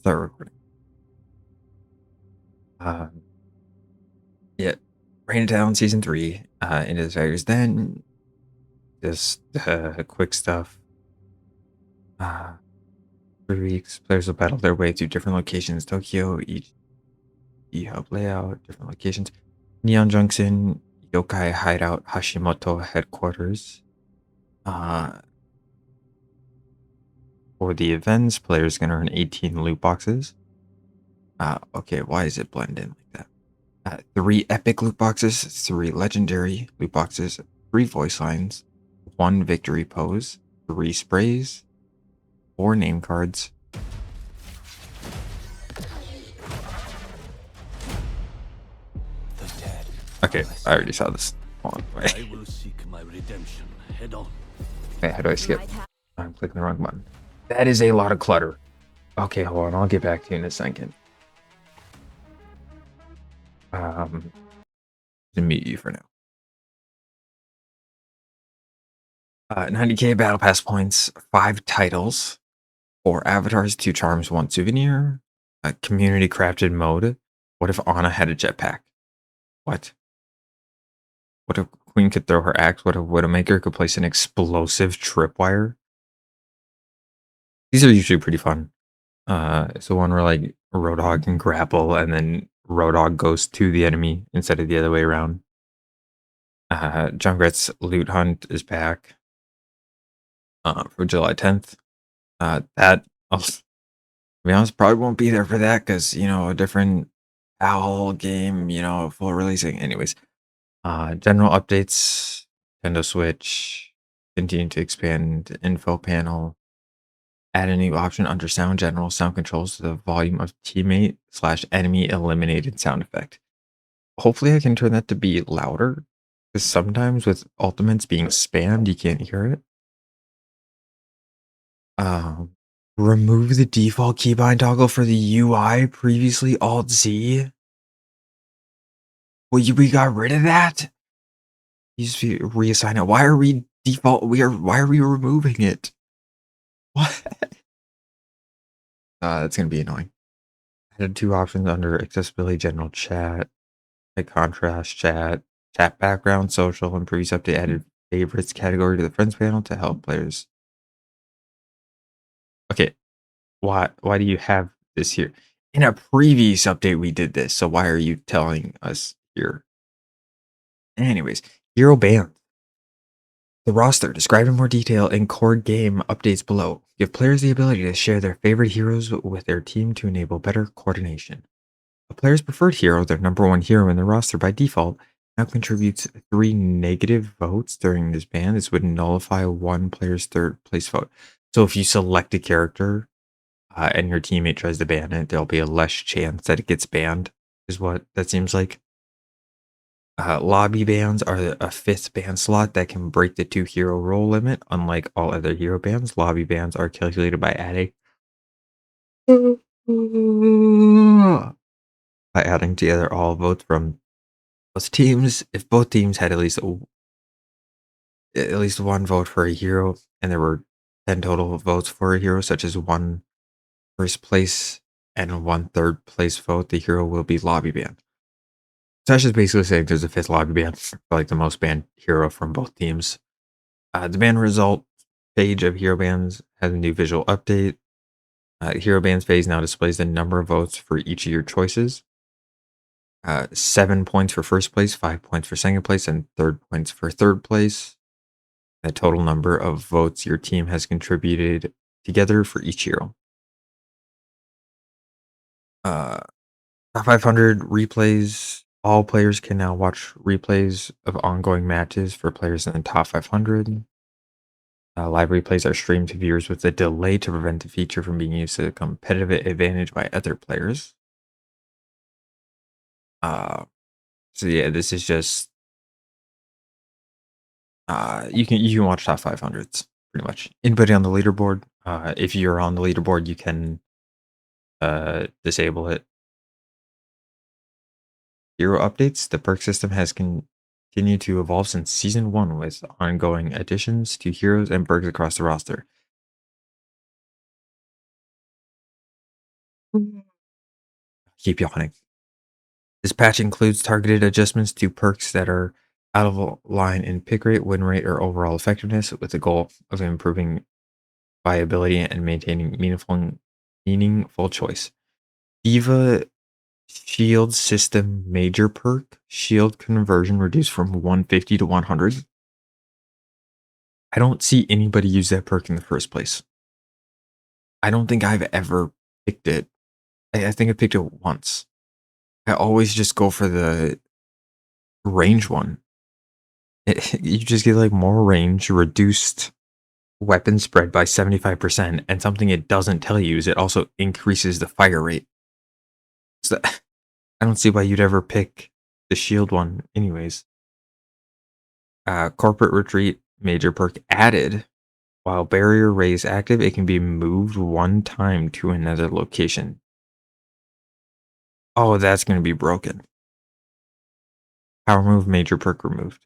Start recording. Um, yeah, Rain Down Season 3 into the series. Then just quick stuff. 3 weeks, players will battle their way to different locations. Tokyo, each hub layout, different locations. Neon Junction, Yokai Hideout, Hashimoto headquarters. For the events, players can earn 18 loot boxes. Okay, why is it blend in like that? 3 epic loot boxes, 3 legendary loot boxes, 3 voice lines, 1 victory pose, 3 sprays, 4 name cards. Okay, I already saw this. Hold on, wait. I will seek my redemption head on. Wait, how do I skip? I'm clicking the wrong button. That is a lot of clutter. Okay, hold on. I'll get back to you in a second. To mute you for now. 90k battle pass points, 5 titles, 4 avatars, 2 charms, 1 souvenir, a community crafted mode. What if Anna had a jetpack? What? What if Queen could throw her axe? What if Widowmaker could place an explosive tripwire? These are usually pretty fun. It's the one where like Roadhog can grapple and then Roadhog goes to the enemy instead of the other way around. Junkrat's loot hunt is back for July 10th. That, I'll be honest, probably won't be there for that because, you know, a different OWL game, you know, full releasing. Anyways, general updates, Nintendo Switch, continue to expand info panel, add a new option under sound general sound controls to the volume of teammate / enemy eliminated sound effect. Hopefully I can turn that to be louder because sometimes with ultimates being spammed, you can't hear it. Remove the default keybind toggle for the UI, previously Alt-Z. Well, we got rid of that? Used to reassign it. Why are we why are we removing it? What? That's gonna be annoying. Added 2 options under accessibility, general chat, like contrast chat, chat background, social, and previous update added favorites category to the friends panel to help players. Okay, why do you have this here? In a previous update we did this, so why are you telling us here? Anyways, hero band. The roster, described in more detail in core game updates below, give players the ability to share their favorite heroes with their team to enable better coordination. A player's preferred hero, their #1 hero in the roster by default, now contributes 3 negative votes during this ban. This would nullify one player's 3rd place vote. So if you select a character and your teammate tries to ban it, there'll be a less chance that it gets banned, is what that seems like. Lobby bans are a 5th ban slot that can break the 2 hero role limit. Unlike all other hero bans, lobby bans are calculated by adding together all votes from both teams. If both teams had at least 1 vote for a hero, and there were 10 total votes for a hero, such as 1 first place and 1 3rd place vote, the hero will be lobby banned. So that's just basically saying there's a 5th lobby ban for like the most banned hero from both teams. The ban result page of hero bans has a new visual update. Hero bans phase now displays the number of votes for each of your choices. 7 points for first place, 5 points for second place, and 3 points for third place. The total number of votes your team has contributed together for each hero. Top 500 replays. All players can now watch replays of ongoing matches for players in the top 500. Live replays are streamed to viewers with a delay to prevent the feature from being used to a competitive advantage by other players. So yeah, this is just you can watch top 500s pretty much. Anybody on the leaderboard. If you're on the leaderboard, you can disable it. Hero updates. The perk system has continued to evolve since season 1 with ongoing additions to heroes and perks across the roster. Keep yawning. This patch includes targeted adjustments to perks that are out of line in pick rate, win rate, or overall effectiveness, with the goal of improving viability and maintaining meaningful choice. Diva Shield System Major Perk, shield conversion reduced from 150 to 100. I don't see anybody use that perk in the first place. I don't think I've ever picked it. I think I picked it once. I always just go for the range one. You just get like more range, reduced weapon spread by 75%, and something it doesn't tell you is it also increases the fire rate. So I don't see why you'd ever pick the shield one, anyways. Corporate Retreat Major Perk added. While Barrier Ray is active, it can be moved one time to another location. Oh, that's going to be broken. Power Move Major Perk removed.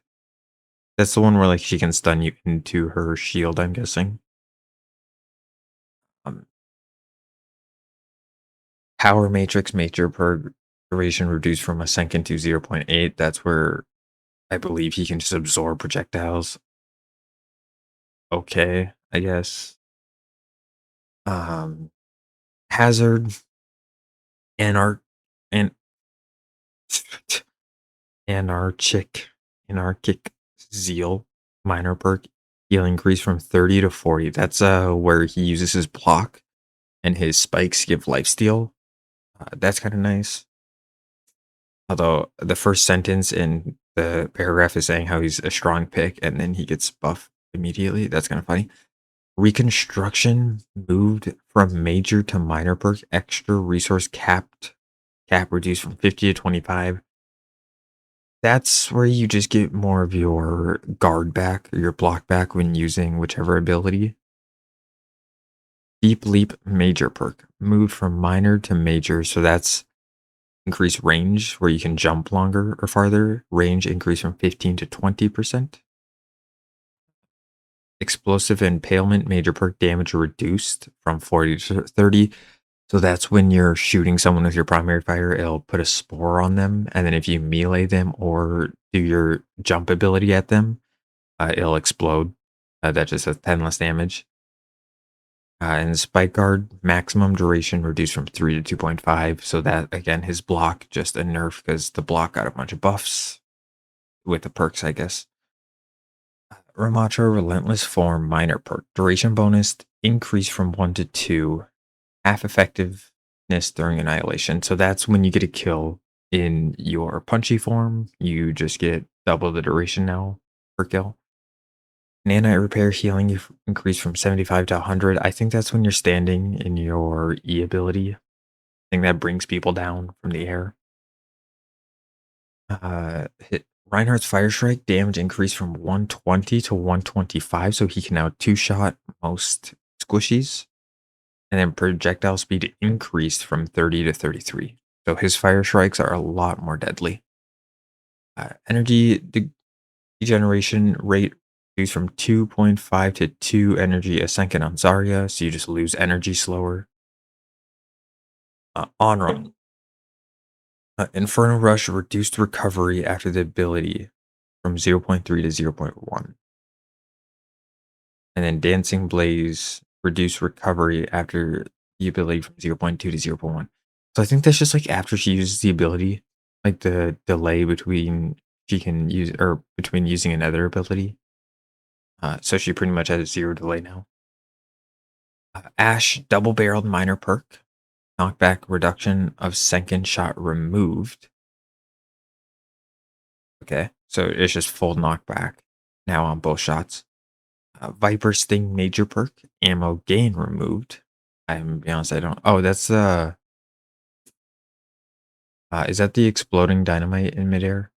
That's the one where like she can stun you into her shield, I'm guessing. Um, Power Matrix Major Perk duration reduced from a second to 0.8. That's where I believe he can just absorb projectiles. Okay, I guess. Um, Hazard, Anarch, and Anarchic, Anarchic Zeal, minor perk, heal increase from 30 to 40. That's where he uses his block and his spikes give lifesteal. That's kind of nice. Although the first sentence in the paragraph is saying how he's a strong pick and then he gets buffed immediately. That's kind of funny. Reconstruction moved from major to minor perk, extra resource cap reduced from 50 to 25. That's where you just get more of your guard back or your block back when using whichever ability. Deep Leap Major perk moved from minor to major, so that's increased range where you can jump longer or farther. Range increased from 15 to 20%. Explosive Impalement Major perk damage reduced from 40 to 30. So that's when you're shooting someone with your primary fire, it'll put a spore on them. And then if you melee them or do your jump ability at them, it'll explode. That just has 10 less damage. And Spike Guard, maximum duration reduced from 3 to 2.5. So that, again, his block just a nerf because the block got a bunch of buffs with the perks, I guess. Ramatra Relentless Form, minor perk. Duration bonus increase from 1 to 2. Half effectiveness during annihilation. So that's when you get a kill in your punchy form. You just get double the duration now per kill. Nanite repair healing you increase from 75 to 100. I think that's when you're standing in your E ability. I think that brings people down from the air. Hit Reinhardt's Fire Strike damage increase from 120 to 125, so he can now two-shot most squishies. And then projectile speed increased from 30 to 33. So his fire strikes are a lot more deadly. Energy degeneration rate reduced from 2.5 to 2 energy a second on Zarya, so you just lose energy slower. On run. Inferno Rush reduced recovery after the ability from 0.3 to 0.1. And then Dancing Blaze reduced recovery after the ability from 0.2 to 0.1. So I think that's just like after she uses the ability, like the delay between she can use or between using another ability. So she pretty much has a 0 delay now. Ash double barreled minor perk, knockback reduction of second shot removed. Okay, so it's just full knockback now on both shots. Viper Sting major perk, ammo gain removed. I'm gonna be honest, I don't. Oh, that's is that the exploding dynamite in midair?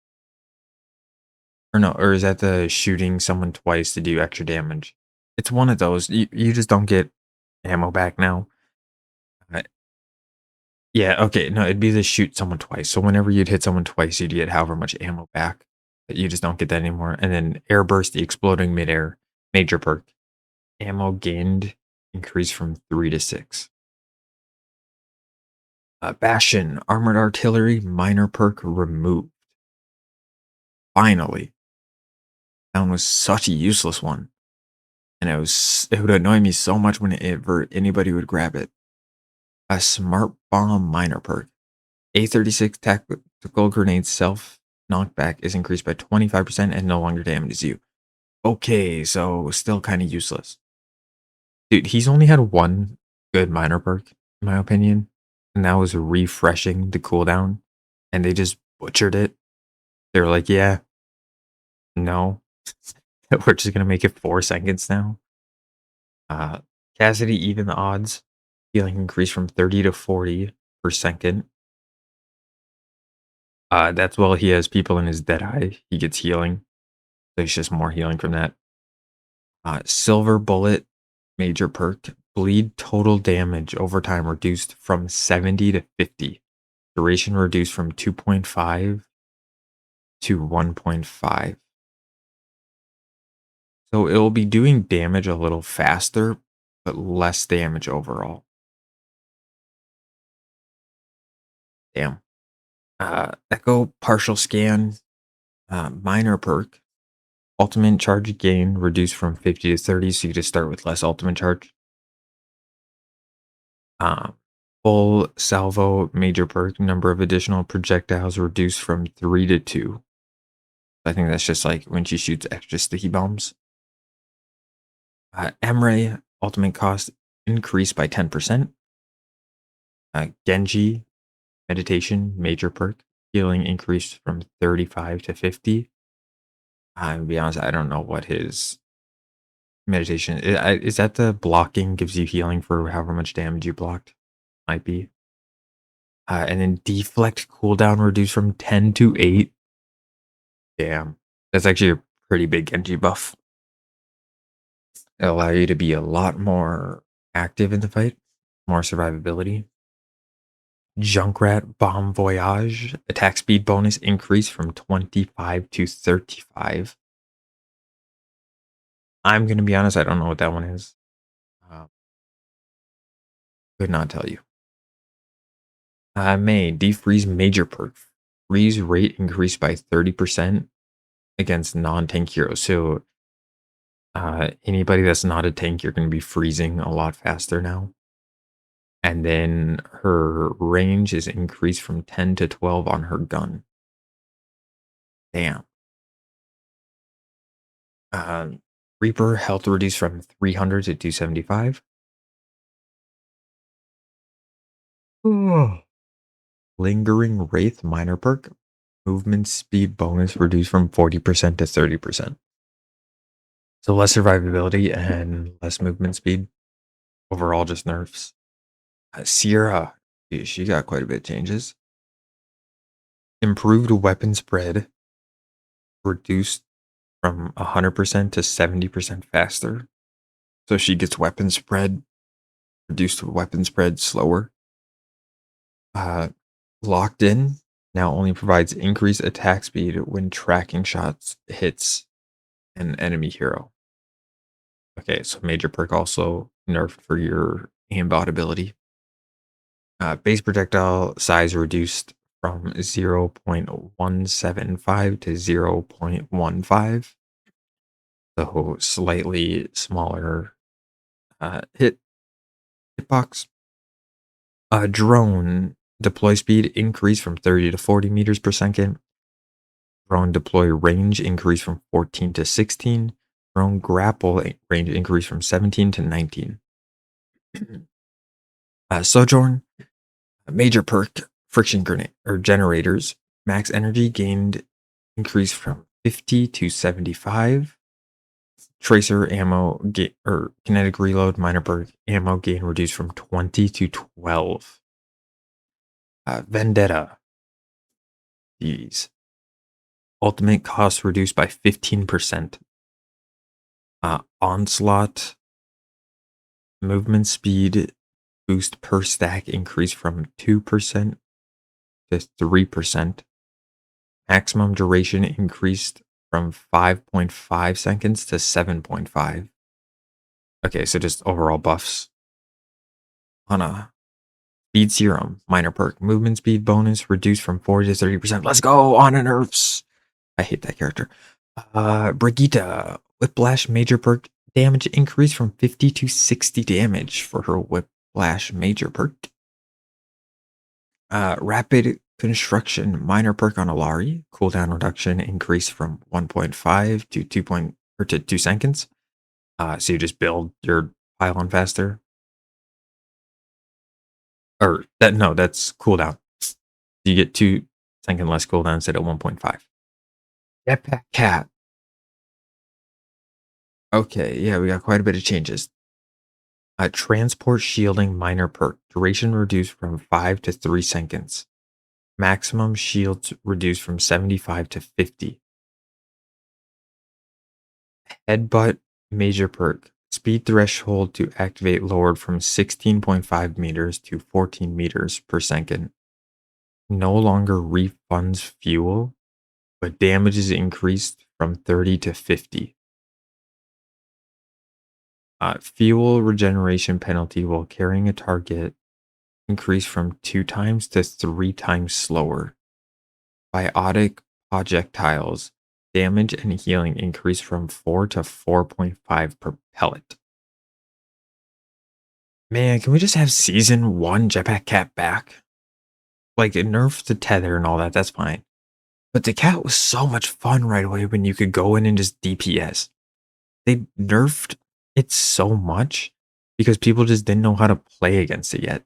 Or no, or is that the shooting someone twice to do extra damage? It's one of those. You just don't get ammo back now. Uh, yeah, okay, no, it'd be the shoot someone twice. So whenever you'd hit someone twice, you'd get however much ammo back. But you just don't get that anymore. And then airburst, the exploding midair, major perk. Ammo gained increased from 3 to 6. Bastion, armored artillery, minor perk removed. Finally. That one was such a useless one. And it would annoy me so much whenever anybody would grab it. A smart bomb minor perk. A36 tactical grenade self knockback is increased by 25% and no longer damages you. Okay, so still kind of useless. Dude, he's only had one good minor perk, in my opinion. And that was refreshing the cooldown. And they just butchered it. They were like, yeah, no. We're just gonna make it 4 seconds now. Uh Cassidy even the odds. Healing increased from 30 to 40 per second. That's while he has people in his dead eye. He gets healing. So it's just more healing from that. Silver bullet, major perk. Bleed total damage over time reduced from 70 to 50. Duration reduced from 2.5 to 1.5. So it'll be doing damage a little faster, but less damage overall. Damn. Echo partial scan, minor perk. Ultimate charge gain reduced from 50 to 30, so you just start with less ultimate charge. Um, Full salvo major perk, number of additional projectiles reduced from 3 to 2. I think that's just like when she shoots extra sticky bombs. Emre, ultimate cost increased by 10%. Genji, meditation, major perk, healing increased from 35 to 50. To be honest, I don't know what his meditation is. That the blocking gives you healing for however much damage you blocked? Might be. And then deflect cooldown reduced from 10 to 8. Damn. That's actually a pretty big Genji buff. It'll allow you to be a lot more active in the fight, more survivability. Junkrat Bomb Voyage. Attack speed bonus increase from 25 to 35. I'm going to be honest, I don't know what that one is. Uh, could not tell you. May defreeze major perk. Freeze rate increased by 30% against non-tank heroes. So anybody that's not a tank, you're going to be freezing a lot faster now. And then her range is increased from 10 to 12 on her gun. Damn. Reaper health reduced from 300 to 275. Lingering Wraith minor perk. Movement speed bonus reduced from 40% to 30%. So less survivability and less movement speed. Overall, just nerfs. Sierra, she got quite a bit of changes. Improved weapon spread reduced from 100% to 70% faster. So she gets weapon spread, reduced weapon spread slower. Locked in now only provides increased attack speed when tracking shots hits an enemy hero. Okay, so major perk also nerfed for your aimbot ability. Base projectile size reduced from 0.175 to 0.15. So slightly smaller hitbox. Drone deploy speed increased from 30 to 40 meters per second. Drone deploy range increased from 14 to 16. Drone grapple range increased from 17 to 19. Sojourn, major perk, friction grenade or generators. Max energy gained increased from 50 to 75. Tracer ammo or kinetic reload minor perk ammo gain reduced from 20 to 12. Vendetta. Jeez. Ultimate cost reduced by 15%. Onslaught movement speed boost per stack increased from 2% to 3%. Maximum duration increased from 5.5 seconds to 7.5. Okay, so just overall buffs on a Speed Serum, minor perk. Movement speed bonus reduced from 40 to 30%. Let's go on a nerfs. I hate that character. Brigitte, Whiplash major perk damage increase from 50 to 60 damage for her Whiplash major perk. Rapid Construction minor perk on Alari. Cooldown reduction increase from 1.5 to 2 seconds. So you just build your pylon faster. Or that no, that's cooldown. You get 2 second less cooldown instead of 1.5. Jetpack Cat. Okay, yeah, we got quite a bit of changes. Transport shielding minor perk. Duration reduced from 5 to 3 seconds. Maximum shields reduced from 75 to 50. Headbutt major perk. Speed threshold to activate lowered from 16.5 meters to 14 meters per second. No longer refunds fuel, but damage is increased from 30 to 50. Fuel regeneration penalty while carrying a target increased from 2 times to 3 times slower. Biotic projectiles damage and healing increased from 4 to 4.5 per pellet. Man, can we just have season 1 Jetpack Cat back? Like, it nerfed the tether and all that, that's fine. But the cat was so much fun right away when you could go in and just DPS. They nerfed it so much because people just didn't know how to play against it yet.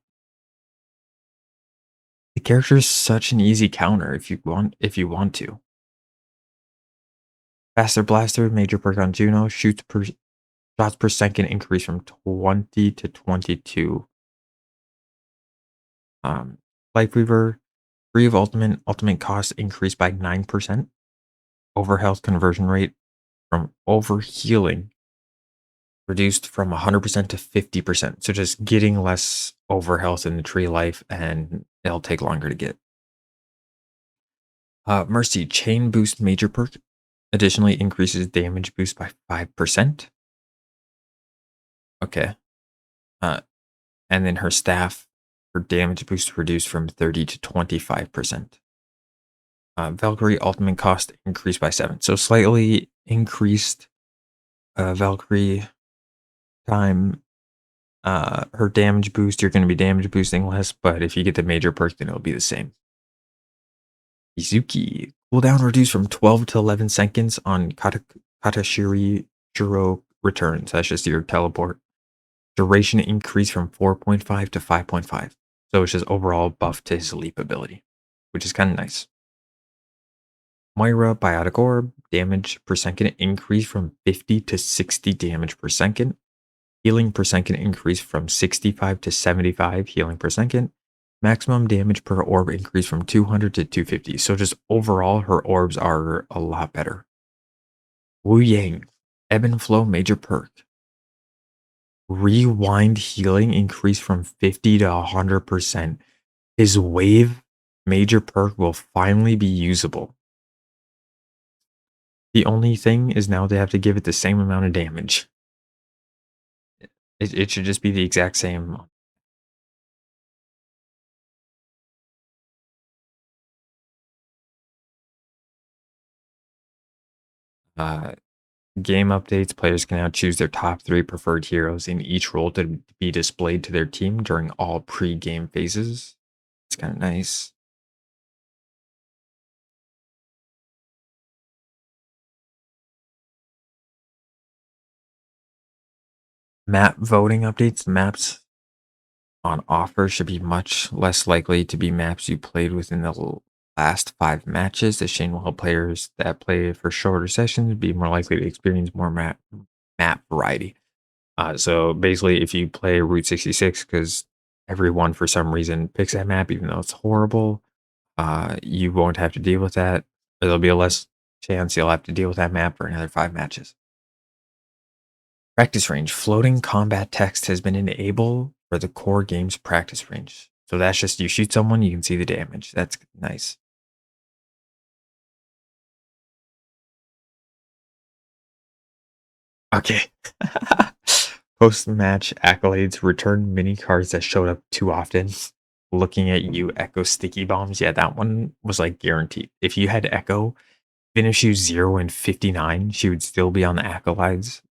The character is such an easy counter if you want to. Faster Blaster, major perk on Juno, shots per second increase from 20 to 22. Life Weaver, free of ultimate cost increased by 9%. Overhealth conversion rate from overhealing reduced from 100% to 50%. So just getting less overhealth in the tree life and it'll take longer to get. Mercy, chain boost major perk. Additionally increases damage boost by 5%. Okay. And then her staff, her damage boost reduced from 30 to 25%. Valkyrie ultimate cost increased by 7. So slightly increased Valkyrie time. Her damage boost, you're going to be damage boosting less, but if you get the major perk, then it'll be the same. Izuki, cooldown reduced from 12 to 11 seconds on Katashiri Juro returns. That's just your teleport. Duration increased from 4.5 to 5.5. So it's just overall buff to his leap ability, which is kind of nice. Moira Biotic Orb, damage per second increased from 50 to 60 damage per second. Healing per second increased from 65 to 75 healing per second. Maximum damage per orb increased from 200 to 250. So just overall, her orbs are a lot better. Wu Yang, Ebb and Flow major perk. Rewind healing increased from 50 to 100%. His wave major perk will finally be usable. The only thing is now they have to give it the same amount of damage. It should just be the exact same. Uh, Game updates, players can now choose their top 3 preferred heroes in each role to be displayed to their team during all pre-game phases. It's kind of nice. Map voting updates. Maps on offer should be much less likely to be maps you played within the last 5 matches. This change will help players that play for shorter sessions be more likely to experience more map variety. So basically, if you play Route 66, because everyone for some reason picks that map, even though it's horrible, you won't have to deal with that. Or there'll be a less chance you'll have to deal with that map for another 5 matches. Practice range. Floating combat text has been enabled for the core game's practice range. So that's just you shoot someone, you can see the damage. That's nice. Okay. Post match accolades return mini cards that showed up too often. Looking at you, Echo sticky bombs. Yeah, that one was like guaranteed. If you had Echo finish you 0 and 59, she would still be on the Acolytes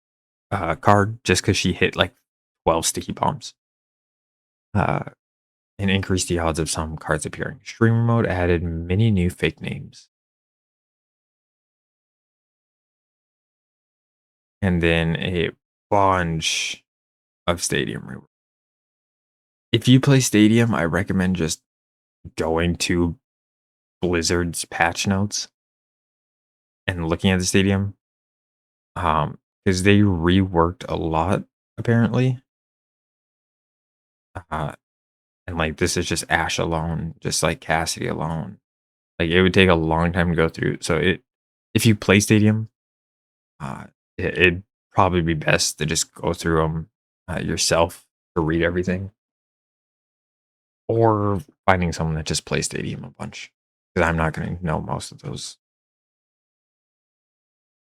card just because she hit like 12 sticky bombs. Uh, and increased the odds of some cards appearing. Streamer mode added many new fake names. And then a bunch of Stadium rewards. If you play Stadium, I recommend just going to Blizzard's patch notes and looking at the Stadium, because they reworked a lot apparently. Uh, and like this is just Ash alone, just like Cassidy alone. Like it would take a long time to go through. So if you play Stadium, uh, it'd probably be best to just go through them yourself to read everything, or finding someone that just plays Stadium a bunch. Because I'm not going to know most of those